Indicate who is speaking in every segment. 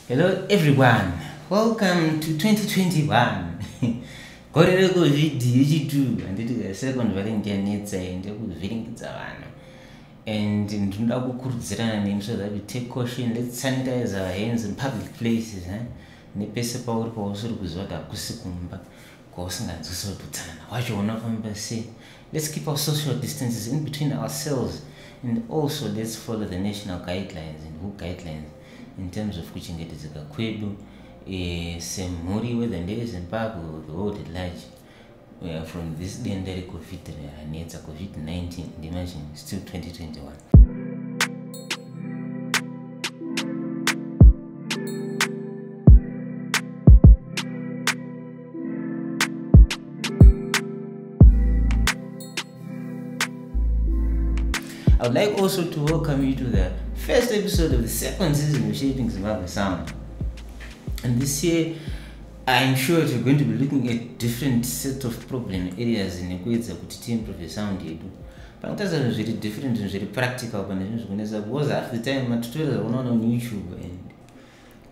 Speaker 1: Hello everyone, welcome to 2021. Korere COVID yechitu anditi second variant yanetsa ende kuvhiringidza vanhu. And ndinoda kukurudzirana nemi so that we take caution. Let's sanitize our hands in public places. Nepese pauri pausiri kuziva kuti hakusi kumba kwausinganzwisi utsanana wacho unofamba sei. Let's keep our social distances in between ourselves, and also let's follow the national guidelines and WHO guidelines in terms of kuchengetedzeka kwedu semhuri, whether ndeyeZimbabwe or the world at large, from this denda COVID-19. Imagine still 2021. I would like also to welcome you to the first episode of the second season of Shaping Zimbabwe Sound. And this year, I'm sure we're going to be looking at different set of problem areas in Equator to improve sound. But that's very different and very practical because half the time my tutorials are not on YouTube and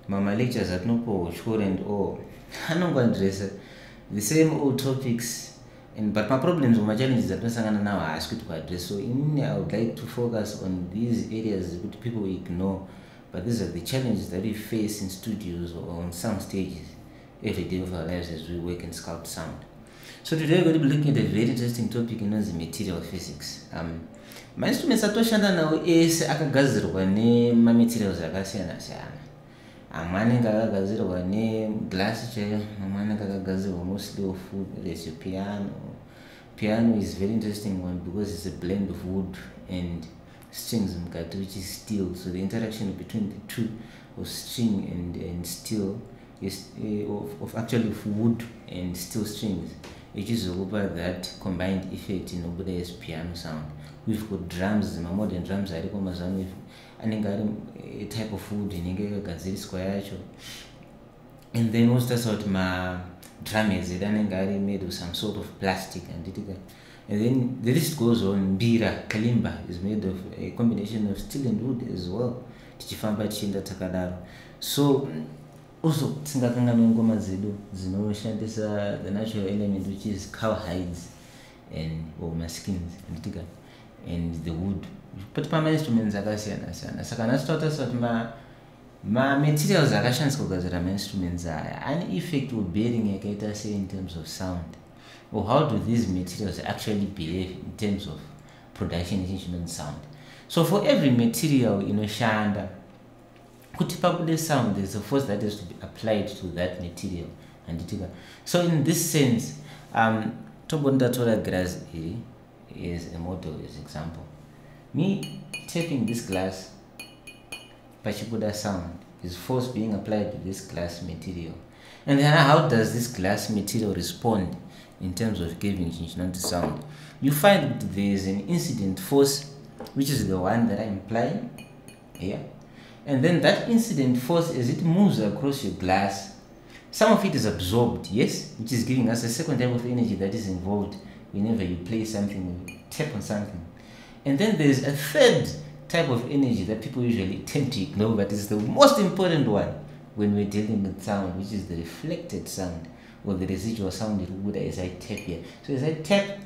Speaker 1: my lectures at no poach and all. I don't want to address the same old topics. But my problems or my challenges that now I ask you to address. So I would like to focus on these areas that people ignore. But these are the challenges that we face in studios or on sound stages every day of our lives as we work and sculpt sound. So today we're going to be looking at a very interesting topic, the material physics. My instruments are now is akagazirwa materials akasiyana siyana. Amane kakagadzirwa glass chair, amane kakagadzirwa mostly of wood. There's your piano. Piano is a very interesting one because it's a blend of wood and strings, which is steel. So the interaction between the two, of string and steel, is of actually of wood and steel strings. It is over that combined effect in Obuda's piano sound. We've got drums, my modern drums are with a type of wood in square. And then also sort my drums are made of some sort of plastic and then the list goes on. Bira kalimba is made of a combination of steel and wood as well. So also ngoma zedu zinoshandisa the natural element which is cow hides and my skins and the wood. But my instruments akasiyana siyana. Saka nasitota ma materials akashandiswa kugadzira ma instruments an effect or bearing yakaita say in terms of sound, or how do these materials actually behave in terms of production instrument sound. So for every material inoshanda kuti pabude sound, there's a force that has to be applied to that material. So in this sense, tombondatora glass is a model, as example. Me tapping this glass, pachibuda sound is force being applied to this glass material. And then how does this glass material respond in terms of giving sound? You find that there is an incident force, which is the one that I'm applying here. And then that incident force, as it moves across your glass, some of it is absorbed, yes, which is giving us a second type of energy that is involved whenever you play something, you tap on something. And then there is a third type of energy that people usually tend to ignore, but is the most important one when we're dealing with sound, which is the reflected sound or the residual sound as I tap here. So as I tap,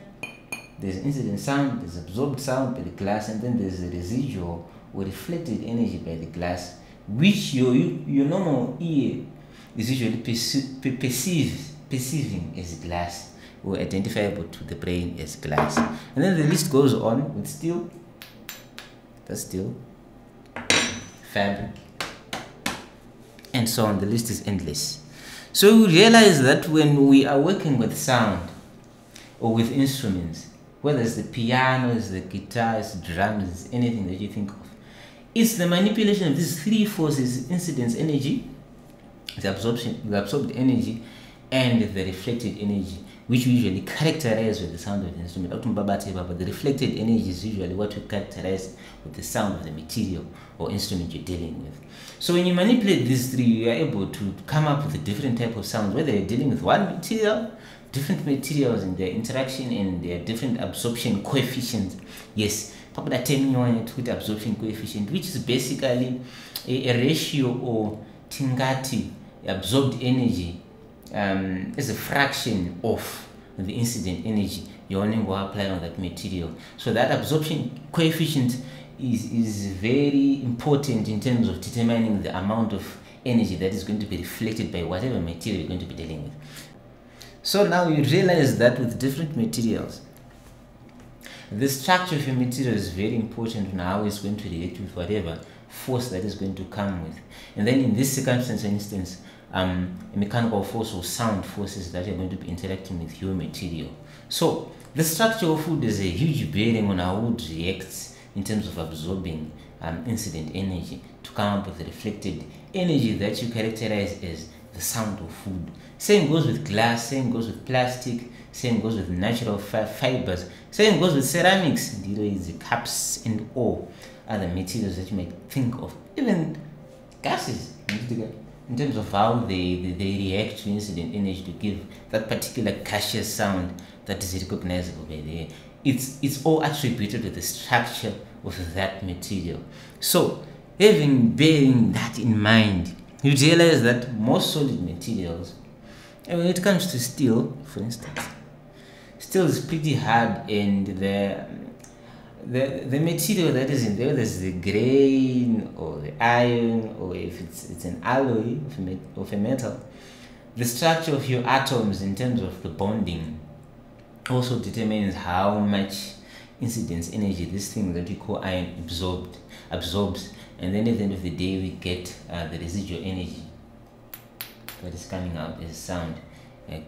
Speaker 1: there's incident sound, there's absorbed sound by the glass, and then there's the residual or reflected energy by the glass, which your normal ear is usually perceiving as glass, or identifiable to the brain as glass. And then the list goes on with steel, that's steel, fabric, and so on. The list is endless. So we realize that when we are working with sound or with instruments, whether it's the piano, it's the guitar, it's drums, it's anything that you think of, it's the manipulation of these three forces: incidence energy, the absorbed energy, and the reflected energy, which we usually characterize with the sound of the instrument. But the reflected energy is usually what we characterize with the sound of the material or instrument you're dealing with. So when you manipulate these three, you are able to come up with a different type of sound, whether you're dealing with one material, different materials and their interaction and their different absorption coefficients. Yes, absorption coefficient, which is basically a ratio or tingati absorbed energy is a fraction of the incident energy you're only going to apply on that material. So that absorption coefficient is very important in terms of determining the amount of energy that is going to be reflected by whatever material you're going to be dealing with. So now you realize that with different materials, the structure of your material is very important on how it's going to relate with whatever force that is going to come with. And then in this circumstance, for instance, a mechanical force or sound forces that are going to be interacting with your material. So the structure of wood has a huge bearing on how wood reacts in terms of absorbing incident energy to come up with the reflected energy that you characterize as the sound of wood. Same goes with glass, same goes with plastic, same goes with natural fibers, same goes with ceramics, the cups and all other materials that you might think of, even gases, in terms of how they react to incident energy to give that particular gaseous sound that is recognizable by the air. It's all attributed to the structure of that material. So bearing that in mind, you realize that most solid materials, and when it comes to steel, for instance, steel is pretty hard, and the material that is in there, there's the grain or the iron, or if it's an alloy of a metal, the structure of your atoms in terms of the bonding also determines how much incidence energy this thing that we call iron absorbs, and then at the end of the day we get the residual energy that is coming out as sound,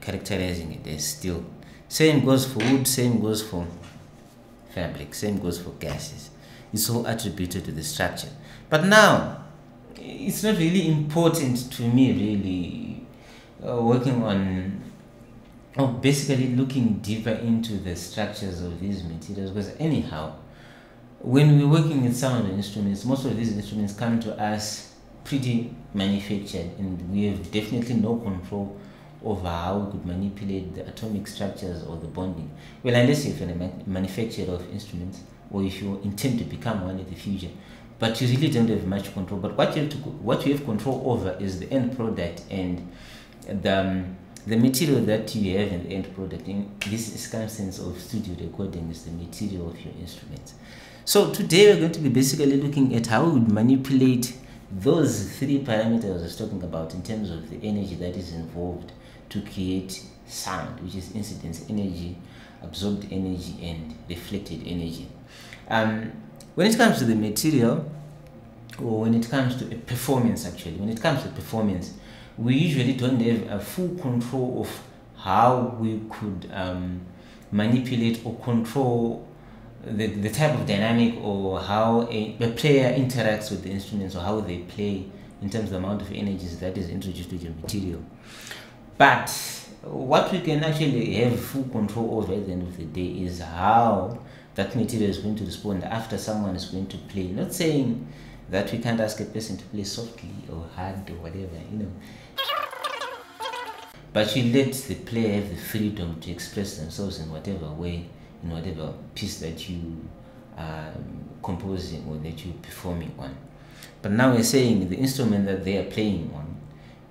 Speaker 1: characterizing it as steel. Same goes for wood, same goes for fabric, same goes for gases. It's all attributed to the structure. But now it's not really important to me really working on or basically looking deeper into the structures of these materials, because anyhow, when we're working with sound instruments, most of these instruments come to us pretty manufactured, and we have definitely no control over how we could manipulate the atomic structures or the bonding. Well, unless you're a manufacturer of instruments, or if you intend to become one in the future, but you really don't have much control. But what you have control over is the end product, and the material that you have in the end product. In this circumstance of studio recording is the material of your instruments. So today we're going to be basically looking at how we would manipulate those three parameters I was talking about in terms of the energy that is involved to create sound, which is incidence energy, absorbed energy, and reflected energy. When it comes to the material, or when it comes to a performance, actually, when it comes to performance, we usually don't have a full control of how we could manipulate or control the type of dynamic, or how a player interacts with the instruments, or how they play in terms of the amount of energies that is introduced to your material. But what we can actually have full control over at the end of the day is how that material is going to respond after someone is going to play. Not saying that we can't ask a person to play softly or hard or whatever, but you let the player have the freedom to express themselves in whatever way, in whatever piece that you are composing or that you're performing on. But now we're saying the instrument that they are playing on,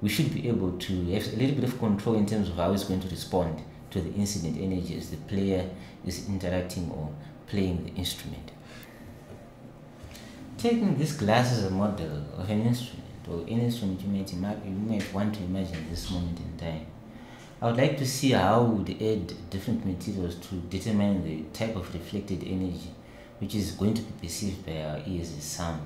Speaker 1: we should be able to have a little bit of control in terms of how it's going to respond to the incident energy as the player is interacting or playing the instrument. Taking this glass as a model of an instrument, or any instrument you might want to imagine this moment in time, I would like to see how we would add different materials to determine the type of reflected energy which is going to be perceived by our ears as sound.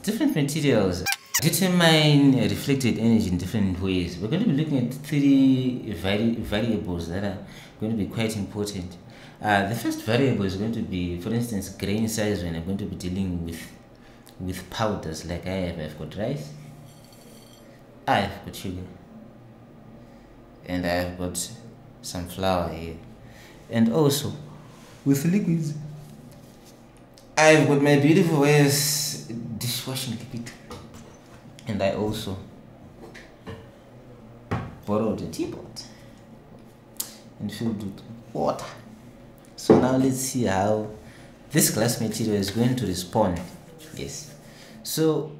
Speaker 1: Different materials determine reflected energy in different ways. We're going to be looking at three variables that are going to be quite important. The first variable is going to be, for instance, grain size. When I'm going to be dealing with powders, like I've got rice, I've got sugar, and I've got some flour here. And also with liquids, I've got my beautiful dishwashing liquid, and I also borrowed a teapot and filled with water. So now let's see how this glass material is going to respond. Yes. So